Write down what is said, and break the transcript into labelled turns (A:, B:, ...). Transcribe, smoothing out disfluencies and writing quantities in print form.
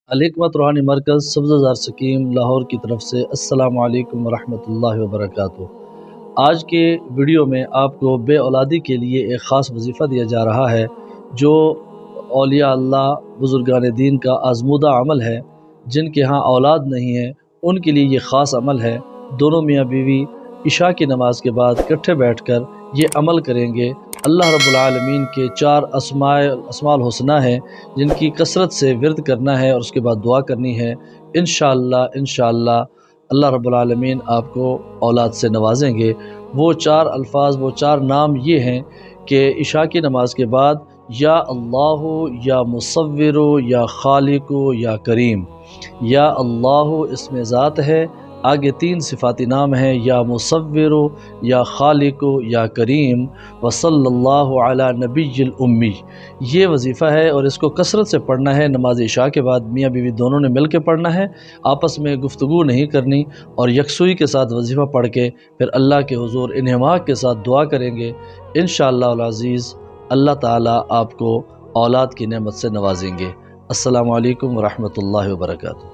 A: الحکمت روحانی مرکز سبزہ زار سکیم لاہور کی طرف سے السلام علیکم ورحمۃ اللہ وبرکاتہ۔ آج کے ویڈیو میں آپ کو بے اولادی کے لیے ایک خاص وظیفہ دیا جا رہا ہے جو اولیاء اللہ بزرگان دین کا آزمودہ عمل ہے۔ جن کے ہاں اولاد نہیں ہے ان کے لیے یہ خاص عمل ہے۔ دونوں میاں بیوی عشاء کی نماز کے بعد اکٹھے بیٹھ کر یہ عمل کریں گے۔ اللہ رب العالمین کے 4 اسماء الحسنہ ہیں جن کی کثرت سے ورد کرنا ہے اور اس کے بعد دعا کرنی ہے۔ انشاءاللہ اللہ رب العالمین آپ کو اولاد سے نوازیں گے۔ وہ 4 الفاظ، وہ 4 نام یہ ہیں کہ عشاء کی نماز کے بعد یا اللہ، یا مصور، یا خالق، یا کریم۔ یا اللہ اس میں ذات ہے، آگے 3 صفاتی نام ہیں، یا مصور، یا خالق، یا کریم، وصلی اللہ علی نبی الامی۔ یہ وظیفہ ہے اور اس کو کثرت سے پڑھنا ہے۔ نماز عشاء کے بعد میاں بیوی دونوں نے مل کے پڑھنا ہے، آپس میں گفتگو نہیں کرنی، اور یکسوئی کے ساتھ وظیفہ پڑھ کے پھر اللہ کے حضور انہماک کے ساتھ دعا کریں گے۔ انشاءاللہ العزیز اللہ تعالیٰ آپ کو اولاد کی نعمت سے نوازیں گے۔ السلام علیکم ورحمۃ اللہ وبرکاتہ۔